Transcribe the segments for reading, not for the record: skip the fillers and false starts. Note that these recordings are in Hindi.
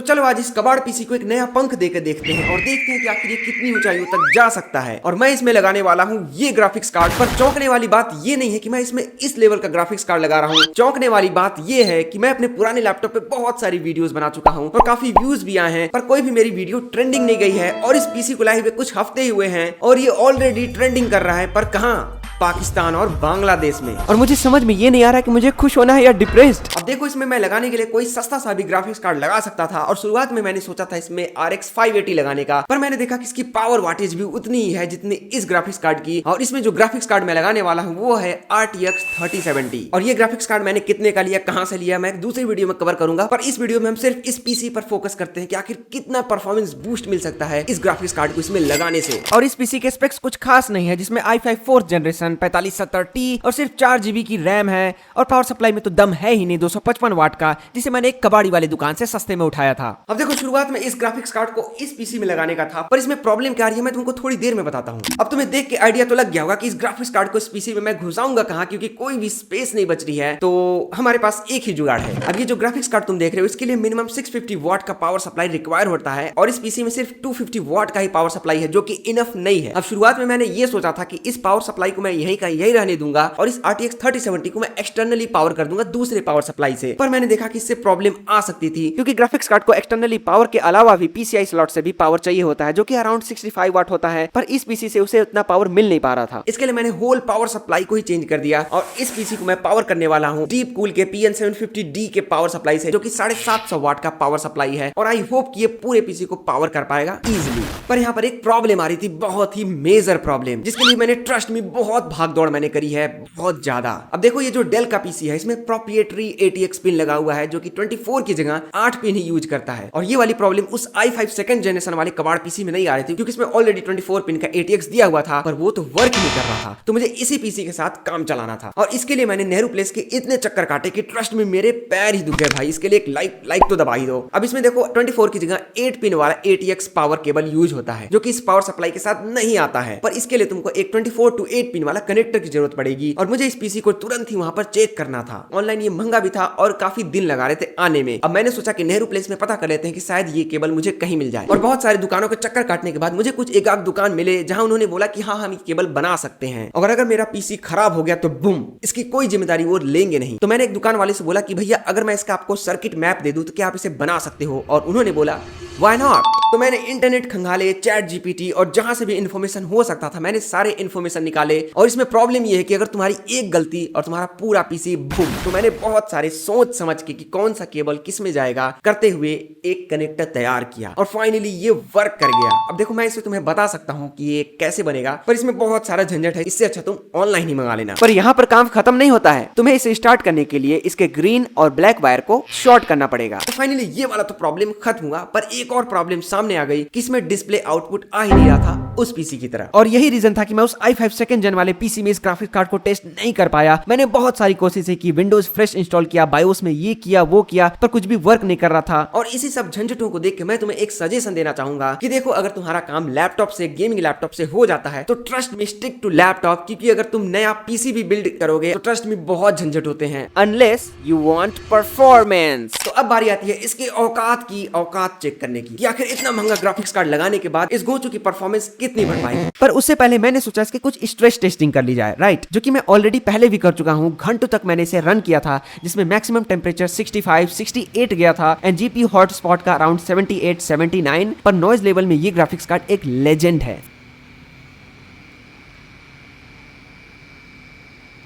तो चलो आज इस कबाड़ पीसी को एक नया पंख देकर देखते हैं और देखते हैं कि आखिर ये कितनी ऊंचाइयों तक जा सकता है। और मैं इसमें लगाने वाला हूँ ये ग्राफिक्स कार्ड। पर चौंकने वाली बात ये नहीं है कि मैं इसमें इस लेवल का ग्राफिक्स कार्ड लगा रहा हूँ। चौंकने वाली बात ये है कि मैं अपने पुराने लैपटॉप पे बहुत सारी वीडियोस बना चुका हूँ और काफी व्यूज भी आए हैं, पर कोई भी मेरी वीडियो ट्रेंडिंग नहीं गई है। और इस पीसी को लाए हुए कुछ हफ्ते ही हुए हैं और ये ऑलरेडी ट्रेंडिंग कर रहा है, पर कहाँ? पाकिस्तान और बांग्लादेश में। और मुझे समझ में ये नहीं आ रहा कि मुझे खुश होना है या डिप्रेस्ड। अब देखो, इसमें मैं लगाने के लिए कोई सस्ता सा भी ग्राफिक्स कार्ड लगा सकता था और शुरुआत में मैंने सोचा था इसमें RX 580 लगाने का, पर मैंने देखा कि इसकी पावर वाटेज भी उतनी ही है जितनी इस ग्राफिक्स कार्ड की। और इसमें जो ग्राफिक्स कार्ड मैं लगाने वाला हूँ वो है RTX 3070। और ये ग्राफिक्स कार्ड मैंने कितने का लिया, कहां से लिया, मैं दूसरी वीडियो में कवर करूंगा। पर इस वीडियो में हम सिर्फ इस पीसी पर फोकस करते हैं कि आखिर कितना परफॉर्मेंस बूस्ट मिल सकता है इस ग्राफिक्स कार्ड को इसमें लगाने से। और इस पीसी के स्पेक्स कुछ खास नहीं है, जिसमें i5 4th जनरेशन 4570 और सिर्फ 4GB की रैम है और पावर सप्लाई में तो दम है ही नहीं 255 वाट का, जिसे मैंने एक कबाड़ी वाली दुकान से सस्ते में उठाया था। अब देखो, शुरुआत में इस ग्राफिक्स कार्ड को इस पीसी में लगाने का था, पर इसमें प्रॉब्लम क्या आ रही है मैं तुमको थोड़ी देर में बताता हूँ। अब तुम्हें देख के आइडिया तो लग गया होगा कि इस ग्राफिक्स कार्ड को इस पीसी में मैं घुसाऊंगा कहाँ, क्योंकि कोई भी स्पेस नहीं बच रही है। तो हमारे पास एक ही जुगाड़ है। अब ये जो ग्राफिक्स कार्ड तुम देख रहे हो इसके लिए मिनिमम 650 वाट का पावर सप्लाई रिक्वायर होता है और इस पीसी में सिर्फ 250 वाट का ही पावर सप्लाई है, जो कि इनफ नहीं है। अब शुरुआत में मैंने ये सोचा था कि इस पावर सप्लाई को मैं यही का यही रहने दूंगा और इस RTX 3070 को मैं एक्सटर्नली पावर कर दूंगा दूसरे पावर सप्लाई से। पर मैंने देखा कि इससे प्रॉब्लम आ सकती थी, क्योंकि ग्राफिक्स कार्ड को एक्सटर्नली पावर के अलावा भी PCI स्लॉट से भी पावर चाहिए होता है, जो कि अराउंड 65 वाट होता है। पर इस पीसी से उसे उतना पावर मिल नहीं पा रहा था। इसके लिए मैंने होल पावर सप्लाई को ही चेंज कर दिया और इस पीसी को मैं पावर करने वाला हूँ डीप कूल के PN750D के पावर सप्लाई से, जो कि 750 वाट का पावर सप्लाई है। और आई होप कि ये पूरे पीसी को पावर कर पाएगा इजिली। पर यहाँ पर एक प्रॉब्लम आ रही थी, बहुत ही मेजर प्रॉब्लम, जिसके लिए मैंने ट्रस्ट में बहुत भाग दौड़ मैंने करी है, बहुत ज्यादा। अब देखो, ये जो डेल का पीसी है इसमें प्रोप्रिएटरी ATX पिन लगा हुआ है, जो कि 24 की जगह 8 पिन ही यूज करता है। और ये वाली प्रॉब्लम उस i5 सेकंड जनरेशन वाले कबाड़ पीसी में नहीं आ रही थी, क्योंकि इसमें ऑलरेडी 24 पिन का ATX दिया हुआ था, पर वो तो वर्क नहीं कर रहा था। तो मुझे इसी पीसी के साथ काम चलाना था और इसके लिए मैंने नेहरू प्लेस के इतने चक्कर काटे कि ट्रस्ट में मेरे पैर ही दुख गए भाई। इसके लिए एक लाइक तो दबा ही दो। अब इसमें देखो, 24 की जगह 8 पिन वाला ATX पावर केबल यूज होता है, जो कि इस पावर सप्लाई के साथ नहीं आता है। पर इसके लिए तुमको एक 24 to 8 पिन वाला कनेक्टर की जरूरत पड़ेगी और मुझे इस पीसी को तुरंत ही वहां पर चेक करना था। ऑनलाइन ये महंगा भी था और काफी दिन लगा रहे थे आने में। अब मैंने सोचा कि नेहरू प्लेस में पता कर लेते हैं कि शायद ये केबल मुझे कहीं मिल जाए। और बहुत सारी दुकानों के चक्कर काटने के बाद मुझे कुछ एक आध दुकान मिले जहां उन्होंने बोला कि हाँ, हम ये केबल बना सकते हैं और अगर मेरा पीसी खराब हो गया तो बूम, इसकी कोई जिम्मेदारी वो लेंगे नहीं। तो मैंने एक दुकान वाले से बोला कि भैया, अगर मैं इसका आपको सर्किट मैप दे दूं तो क्या आप इसे बना सकते हो? और उन्होंने बोला व्हाई नॉट। तो मैंने इंटरनेट खंगाले, चैट GPT और जहां से भी इंफॉर्मेशन हो सकता था मैंने सारे इंफॉर्मेशन निकाले। और इसमें प्रॉब्लम ये है कि अगर तुम्हारी एक गलती और तुम्हारा पूरा पीसी बूम। तो मैंने बहुत सारे सोच समझ के कि कौन सा केबल किस में जाएगा करते हुए एक कनेक्टर तैयार किया और फाइनली ये वर्क कर गया। अब देखो, मैं इसे तुम्हें बता सकता हूँ कि ये कैसे बनेगा, पर इसमें बहुत सारा झंझट है। इससे अच्छा तुम ऑनलाइन ही मंगा लेना। पर यहाँ पर काम खत्म नहीं होता है। तुम्हें इसे स्टार्ट करने के लिए इसके ग्रीन और ब्लैक वायर को शॉर्ट करना पड़ेगा। तो फाइनली ये वाला तो प्रॉब्लम खत्म हुआ, पर एक और प्रॉब्लम सामने आ गई कि इसमें डिस्प्ले आउटपुट आ ही नहीं रहा था उस पीसी की तरह। और यही रीजन था कि मैं उस i5 सेकंड जन वाले पीसी में इस ग्राफिक्स कार्ड को टेस्ट नहीं कर पाया। मैंने बहुत सारी कोशिशें की, विंडोज फ्रेश इंस्टॉल किया, बायोस में ये किया वो किया, पर कुछ भी वर्क नहीं कर रहा था। और इसी सब झंझटों को देख के मैं तुम्हें एक सजेशन देना चाहूंगा कि देखो, अगर तुम्हारा काम लैपटॉप से, गेमिंग लैपटॉप से हो जाता है तो trust me, stick to laptop, क्योंकि अगर तुम नया पीसी भी बिल्ड करोगे तो ट्रस्ट मी बहुत झंझट होते हैं, अनलेस यू वांट परफॉर्मेंस। तो अब बारी आती है इसके औकात चेक करने की कि आखिर इतना महंगा ग्राफिक्स कार्ड लगाने के बाद इस गोचू की परफॉर्मेंस कितनी बढ़ पाएगी। पर उससे पहले मैंने सोचा इसके कुछ स्ट्रेस टेस्टिंग कर ली जाए, राइट, जो कि मैं ऑलरेडी पहले भी कर चुका हूं। घंटों तक मैंने इसे रन किया था, जिसमें मैक्सिमम टेम्परेचर 65, 68 गया था एंड GPU हॉटस्पॉट का अराउंड 78, 79। पर नॉइज लेवल में ये ग्राफिक्स कार्ड एक लेजेंड है।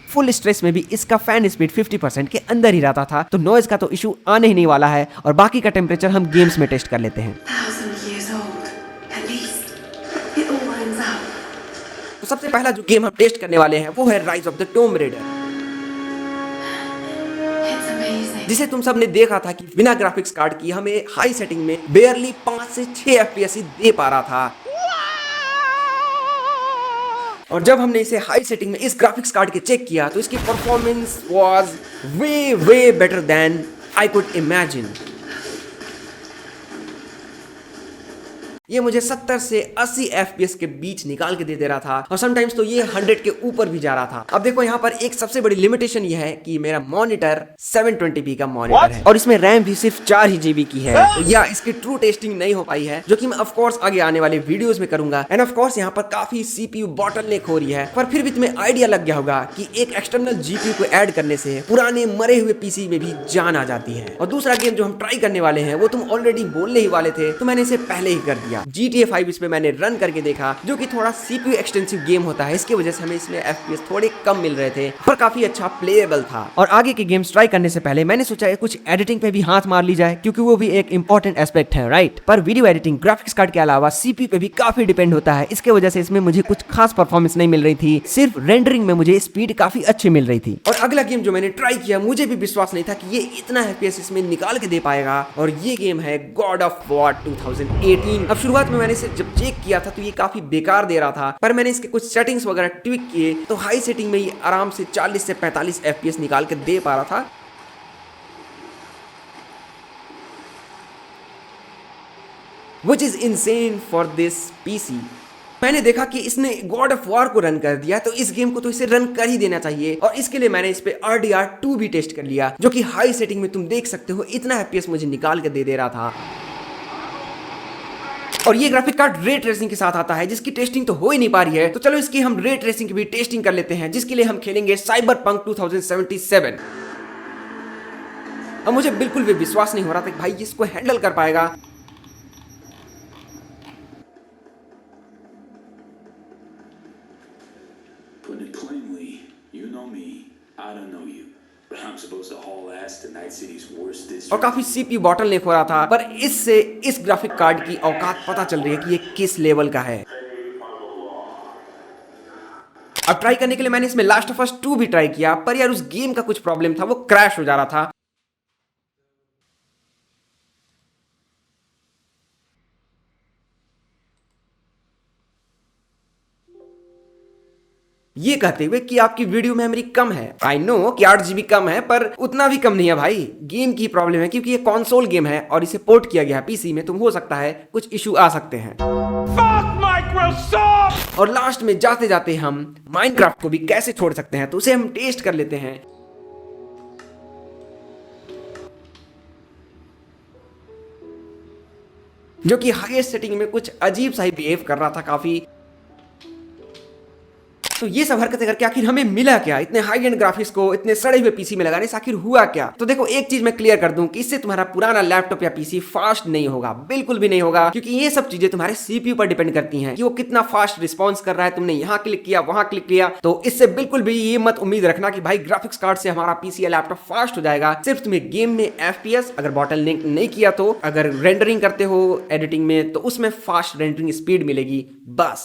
फुल स्ट्रेस में भी इसका फैन स्पीड 50% के अंदर ही रहता था, तो नॉइज का तो इशू आने ही नहीं वाला है। और बाकी का टेम्परेचर हम गेम्स में टेस्ट कर लेते हैं। तो सबसे पहला जो गेम हम टेस्ट करने वाले हैं वो है rise of the Tomb Raider, जिसे तुम सब ने देखा था कि बिना ग्राफिक्स कार्ड की हमें हाई सेटिंग में बेयरली 5 से 6 FPS ही दे पा रहा था। और जब हमने इसे हाई सेटिंग में इस ग्राफिक्स कार्ड के चेक किया तो इसकी performance was way better than I could imagine. ये मुझे 70 से 80 FPS के बीच निकाल के दे रहा था और समटाइम्स तो ये 100 के ऊपर भी जा रहा था। अब देखो यहाँ पर एक सबसे बड़ी लिमिटेशन ये है कि मेरा मॉनिटर 720p का मॉनिटर है और इसमें रैम भी सिर्फ 4 ही GB की है, तो या इसकी ट्रू टेस्टिंग नहीं हो पाई है, जो कि मैं ऑफ कोर्स आगे आने वाले वीडियोस में करूंगा। एंड ऑफ कोर्स यहाँ पर काफी CPU बॉटलनेक हो रही है, पर फिर भी तुम्हें आइडिया लग गया होगा कि एक एक्सटर्नल GPU को ऐड करने से पुराने मरे हुए PC में भी जान आ जाती है। और दूसरा गेम जो हम ट्राई करने वाले हैं वो तुम ऑलरेडी बोलने ही वाले थे, तो मैंने इसे पहले ही कर दिया। GTA 5 इसमें मैंने रन करके देखा, जो कि थोड़ा CPU एक्सटेंसिव गेम होता है, इसकी वजह से हमें इसमें FPS थोड़े कम मिल रहे थे, पर काफी अच्छा प्लेएबल था। और आगे के गेम्स ट्राई करने से पहले मैंने सोचा कुछ एडिटिंग पे भी हाथ मार ली जाए, क्योंकि वो भी एक इंपॉर्टेंट एस्पेक्ट है, राइट। पर वीडियो एडिटिंग ग्राफिक्स कार्ड के अलावा CPU पे भी काफी डिपेंड होता है, इसके वजह से इसमें मुझे कुछ खास परफॉर्मेंस नहीं मिल रही थी, सिर्फ रेंडरिंग में मुझे स्पीड काफी अच्छी मिल रही थी। और अगला गेम जो मैंने ट्राई किया, मुझे भी विश्वास नहीं था कि ये इतना FPS इसमें निकाल के दे पाएगा, और ये गेम है गॉड ऑफ वॉर 2018। अब शुरुआत में मैंने इसे जब चेक किया था तो ये काफी बेकार दे रहा था, पर मैंने इसके कुछ सेटिंग्स वगैरह ट्विक किए तो हाई सेटिंग में ये आराम से 40 से 45 FPS निकाल के दे पा रहा था। Which is insane for this PC। मैंने देखा कि इसने गॉड ऑफ वॉर को रन कर दिया, तो इस गेम को तो इसे रन कर ही देना चाहिए, और इसके लिए मैंने इस पे RDR2 भी टेस्ट कर लिया, जो कि हाई सेटिंग में तुम देख सकते हो इतना FPS मुझे निकाल के दे रहा था। और ये ग्राफिक कार्ड रे ट्रेसिंग के साथ आता है, जिसकी टेस्टिंग तो हो ही नहीं पा रही है, तो चलो इसकी हम रे ट्रेसिंग की भी टेस्टिंग कर लेते हैं, जिसके लिए हम खेलेंगे साइबरपंक 2077। अब मुझे बिल्कुल भी विश्वास नहीं हो रहा था कि भाई इसको हैंडल कर पाएगा। और काफी CPU बॉटलनेक हो रहा था, पर इससे इस ग्राफिक कार्ड की औकात पता चल रही है कि ये किस लेवल का है। अब ट्राई करने के लिए मैंने इसमें लास्ट ऑफ अस 2 भी ट्राई किया, पर यार उस गेम का कुछ प्रॉब्लम था, वो क्रैश हो जा रहा था। ये कहते हुए कि आपकी वीडियो मेमोरी कम है। आई नो कि 8 GB कम है, पर उतना भी कम नहीं है भाई। गेम की प्रॉब्लम है, क्योंकि ये कंसोल गेम है और इसे पोर्ट किया गया है PC में, तो हो सकता है कुछ इशू आ सकते हैं। और लास्ट में जाते जाते हम माइनक्राफ्ट को भी कैसे छोड़ सकते हैं, तो उसे हम टेस्ट कर लेते हैं। जो कि हाईएस्ट सेटिंग में कुछ अजीब सा ही बिहेव कर रहा था काफी। तो ये सब हरकतें करके आखिर हमें मिला क्या? इतने हाई एंड ग्राफिक्स को इतने सड़े हुए PC में लगाने से आखिर हुआ क्या? तो देखो, एक चीज मैं क्लियर कर दूं कि इससे तुम्हारा पुराना लैपटॉप या PC फास्ट नहीं होगा, बिल्कुल भी नहीं होगा, क्योंकि ये सब चीजें तुम्हारे CPU पर डिपेंड करती हैं कि वो कितना फास्ट रिस्पॉन्स कर रहा है। तुमने यहाँ क्लिक किया, वहां क्लिक किया, तो इससे बिल्कुल भी ये मत उम्मीद रखना कि भाई ग्राफिक्स कार्ड से हमारा PC या लैपटॉप फास्ट हो जाएगा। सिर्फ तुम्हें गेम में FPS अगर बॉटलनेक नहीं किया, तो अगर रेंडरिंग करते हो एडिटिंग में, तो उसमें फास्ट रेंडरिंग स्पीड मिलेगी बस।